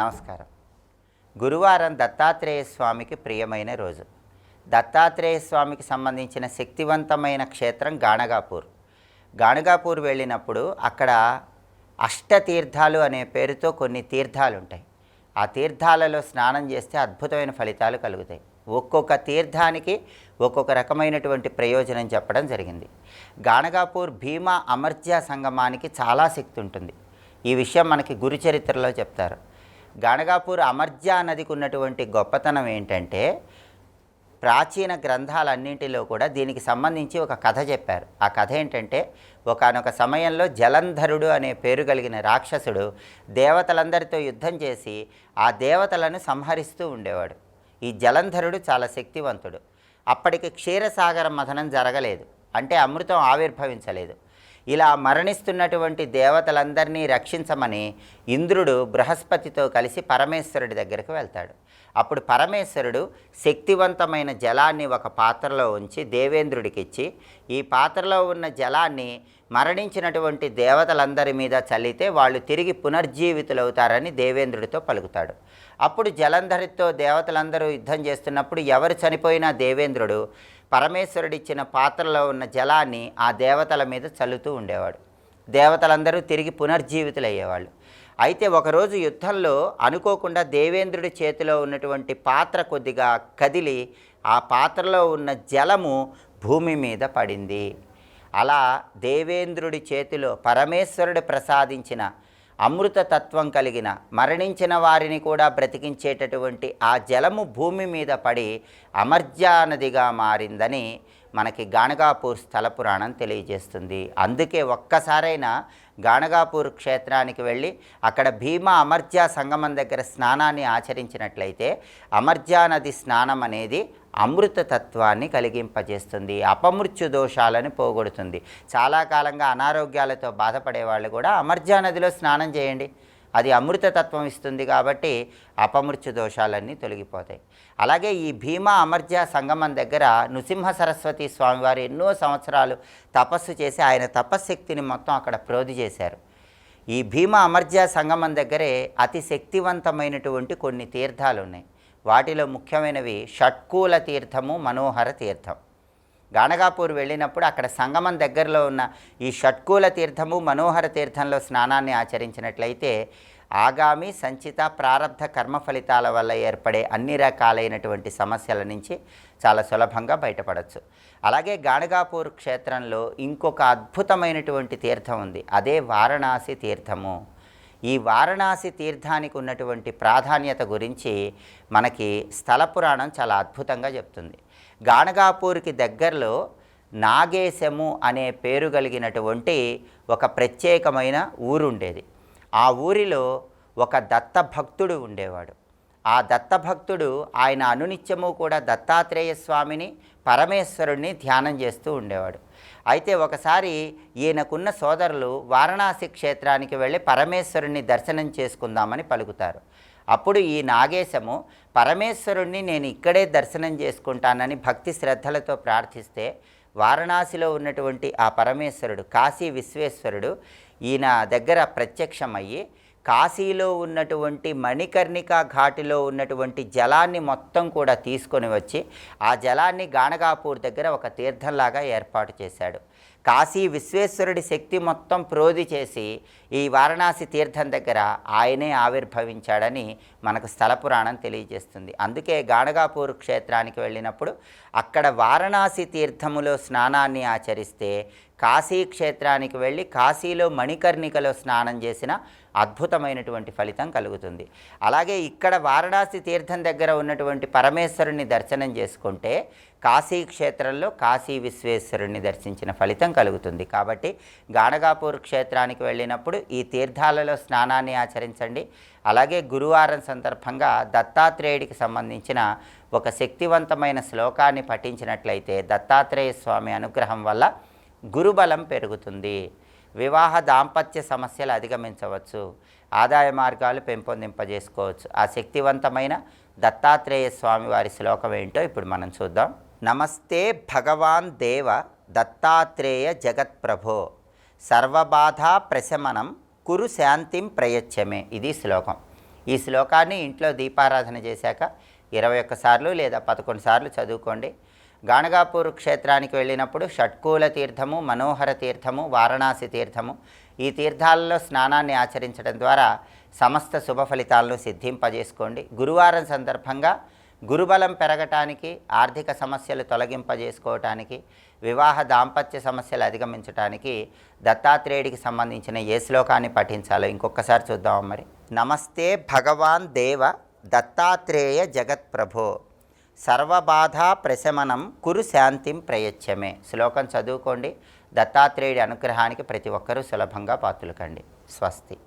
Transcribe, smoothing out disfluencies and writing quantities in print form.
నమస్కారం. గురువారం దత్తాత్రేయ స్వామికి ప్రియమైన రోజు. దత్తాత్రేయ స్వామికి సంబంధించిన శక్తివంతమైన క్షేత్రం గాణగాపూర్. గాణగాపూర్ వెళ్ళినప్పుడు అక్కడ అష్టతీర్థాలు అనే పేరుతో కొన్ని తీర్థాలు ఉంటాయి. ఆ తీర్థాలలో స్నానం చేస్తే అద్భుతమైన ఫలితాలు కలుగుతాయి. ఒక్కొక్క తీర్థానికి ఒక్కొక్క రకమైనటువంటి ప్రయోజనం చెప్పడం జరిగింది. గాణగాపూర్ భీమా అమర్జా సంగమానికి చాలా శక్తి ఉంటుంది. ఈ విషయం మనకి గురుచరిత్రలో చెప్తారు. గాణగాపూర్ అమర్జా నదికి ఉన్నటువంటి గొప్పతనం ఏంటంటే, ప్రాచీన గ్రంథాలన్నింటిలో కూడా దీనికి సంబంధించి ఒక కథ చెప్పారు. ఆ కథ ఏంటంటే, ఒకానొక సమయంలో జలంధరుడు అనే పేరు కలిగిన రాక్షసుడు దేవతలందరితో యుద్ధం చేసి ఆ దేవతలను సంహరిస్తూ ఉండేవాడు. ఈ జలంధరుడు చాలా శక్తివంతుడు. అప్పటికి క్షీరసాగర మథనం జరగలేదు, అంటే అమృతం ఆవిర్భవించలేదు. ఇలా మరణిస్తున్నటువంటి దేవతలందరినీ రక్షించమని ఇంద్రుడు బృహస్పతితో కలిసి పరమేశ్వరుడి దగ్గరికి వెళ్తాడు. అప్పుడు పరమేశ్వరుడు శక్తివంతమైన జలాన్ని ఒక పాత్రలో ఉంచి దేవేంద్రుడికి ఇచ్చి, ఈ పాత్రలో ఉన్న జలాన్ని మరణించినటువంటి దేవతలందరి మీద చల్లితే వాళ్ళు తిరిగి పునర్జీవితులవుతారని దేవేంద్రుడితో పలుకుతాడు. అప్పుడు జలంధరితో దేవతలందరూ యుద్ధం చేస్తున్నప్పుడు ఎవరు చనిపోయినా దేవేంద్రుడు పరమేశ్వరుడిచ్చిన పాత్రలో ఉన్న జలాన్ని ఆ దేవతల మీద చల్లుతూ ఉండేవాడు. దేవతలందరూ తిరిగి పునర్జీవితులయ్యేవాళ్ళు. అయితే ఒకరోజు యుద్ధంలో అనుకోకుండా దేవేంద్రుడి చేతిలో ఉన్నటువంటి పాత్ర కొద్దిగా కదిలి ఆ పాత్రలో ఉన్న జలము భూమి మీద పడింది. అలా దేవేంద్రుడి చేతిలో పరమేశ్వరుడు ప్రసాదించిన అమృతతత్వం కలిగిన మరణించిన వారిని కూడా బ్రతికించేటటువంటి ఆ జలము భూమి మీద పడి అమర్జా నదిగా మారిందని మనకి గాణగాపూర్ స్థల పురాణం తెలియజేస్తుంది. అందుకే ఒక్కసారైనా గాణగాపూర్ క్షేత్రానికి వెళ్ళి అక్కడ భీమా అమర్జా సంగమం దగ్గర స్నానాన్ని ఆచరించినట్లయితే అమర్జా నది స్నానం అనేది అమృతతత్వాన్ని కలిగింపజేస్తుంది, అపమృత్యు దోషాలను పోగొడుతుంది. చాలా కాలంగా అనారోగ్యాలతో బాధపడే వాళ్ళు కూడా అమర్జా నదిలో స్నానం చేయండి, అది అమృతతత్వం ఇస్తుంది కాబట్టి అపమృత్యు దోషాలన్నీ తొలగిపోతాయి. అలాగే ఈ భీమా అమర్జా సంగమం దగ్గర నృసింహ సరస్వతి స్వామివారు ఎన్నో సంవత్సరాలు తపస్సు చేసి ఆయన తపశ్శక్తిని మొత్తం అక్కడ ప్రోధి చేశారు. ఈ భీమా అమర్జా సంగమం దగ్గరే అతి శక్తివంతమైనటువంటి కొన్ని తీర్థాలు ఉన్నాయి. వాటిలో ముఖ్యమైనవి షట్కూల తీర్థము, మనోహర తీర్థం. గాణగాపూర్ వెళ్ళినప్పుడు అక్కడ సంగమం దగ్గరలో ఉన్న ఈ షట్కూల తీర్థము, మనోహర తీర్థంలో స్నానాన్ని ఆచరించినట్లయితే ఆగామి సంచిత ప్రారబ్ధ కర్మ ఫలితాల వల్ల ఏర్పడే అన్ని రకాలైనటువంటి సమస్యల నుంచి చాలా సులభంగా బయటపడవచ్చు. అలాగే గాణగాపూర్ క్షేత్రంలో ఇంకొక అద్భుతమైనటువంటి తీర్థం ఉంది, అదే వారణాసి తీర్థము. ఈ వారణాసి తీర్థానికి ఉన్నటువంటి ప్రాధాన్యత గురించి మనకి స్థల పురాణం చాలా అద్భుతంగా చెప్తుంది. గాణగాపూర్కి దగ్గరలో నాగేశము అనే పేరు కలిగినటువంటి ఒక ప్రత్యేకమైన ఊరుండేది. ఆ ఊరిలో ఒక దత్తభక్తుడు ఉండేవాడు. ఆ దత్తభక్తుడు ఆయన అనునిత్యము కూడా దత్తాత్రేయ స్వామిని, పరమేశ్వరుణ్ణి ధ్యానం చేస్తూ ఉండేవాడు. అయితే ఒకసారి ఈయనకున్న సోదరులు వారణాసి క్షేత్రానికి వెళ్ళి పరమేశ్వరుణ్ణి దర్శనం చేసుకుందామని పలుకుతారు. అప్పుడు ఈ నాగేశము పరమేశ్వరుణ్ణి నేను ఇక్కడే దర్శనం చేసుకుంటానని భక్తి శ్రద్ధలతో ప్రార్థిస్తే వారణాసిలో ఉన్నటువంటి ఆ పరమేశ్వరుడు కాశీ విశ్వేశ్వరుడు ఈయన దగ్గర ప్రత్యక్షమయ్యి కాశీలో ఉన్నటువంటి మణికర్ణికా ఘాటిలో ఉన్నటువంటి జలాన్ని మొత్తం కూడా తీసుకొని వచ్చి ఆ జలాన్ని గాణగాపూర్ దగ్గర ఒక తీర్థంలాగా ఏర్పాటు చేశాడు. కాశీ విశ్వేశ్వరుడి శక్తి మొత్తం ప్రోధి చేసి ఈ వారణాసి తీర్థం దగ్గర ఆయనే ఆవిర్భవించాడని మనకు స్థల పురాణం తెలియజేస్తుంది. అందుకే గాణగాపూర్ క్షేత్రానికి వెళ్ళినప్పుడు అక్కడ వారణాసి తీర్థములో స్నానాన్ని ఆచరిస్తే కాశీ క్షేత్రానికి వెళ్ళి కాశీలో మణికర్ణికలో స్నానం చేసిన అద్భుతమైనటువంటి ఫలితం కలుగుతుంది. అలాగే ఇక్కడ వారణాసి తీర్థం దగ్గర ఉన్నటువంటి పరమేశ్వరుని దర్శనం చేసుకుంటే కాశీ క్షేత్రంలో కాశీ విశ్వేశ్వరుని దర్శించిన ఫలితం కలుగుతుంది. కాబట్టి గాణగాపూర్ క్షేత్రానికి వెళ్ళినప్పుడు ఈ తీర్థాలలో స్నానాన్ని ఆచరించండి. అలాగే గురువారం సందర్భంగా దత్తాత్రేయుడికి సంబంధించిన ఒక శక్తివంతమైన శ్లోకాన్ని పఠించినట్లయితే దత్తాత్రేయ స్వామి అనుగ్రహం వల్ల గురుబలం పెరుగుతుంది, వివాహ దాంపత్య సమస్యలు అధిగమించవచ్చు, ఆదాయ మార్గాలు పెంపొందింపజేసుకోవచ్చు. ఆ శక్తివంతమైన దత్తాత్రేయ స్వామి వారి శ్లోకం ఏంటో ఇప్పుడు మనం చూద్దాం. నమస్తే భగవాన్ దేవ దత్తాత్రేయ జగత్ప్రభో సర్వబాధా ప్రశమనం కురు శాంతిం ప్రయచ్చమే. ఇది శ్లోకం. ఈ శ్లోకాన్ని ఇంట్లో దీపారాధన చేశాక 21 సార్లు లేదా 11 సార్లు చదువుకోండి. గాణగాపూర్ క్షేత్రానికి వెళ్ళినప్పుడు షట్కూల తీర్థము, మనోహర తీర్థము, వారణాసి తీర్థము, ఈ తీర్థాలలో స్నానాన్ని ఆచరించడం ద్వారా సమస్త శుభ ఫలితాలను సిద్ధింపజేసుకోండి. గురువారం సందర్భంగా గురుబలం పెరగటానికి, ఆర్థిక సమస్యలు తొలగింపజేసుకోవటానికి, వివాహ దాంపత్య సమస్యలు అధిగమించడానికి దత్తాత్రేయుడికి సంబంధించిన ఏ శ్లోకాన్ని పఠించాలో ఇంకొకసారి చూద్దాం. మరి నమస్తే భగవాన్ దేవ దత్తాత్రేయ జగత్ప్రభో సర్వబాధా ప్రశమనం కురు శాంతిం ప్రయచ్చమే. శ్లోకం చదువుకోండి. దత్తాత్రేయుడి అనుగ్రహానికి ప్రతి ఒక్కరూ సులభంగా పాత్రులు కండి. స్వస్తి.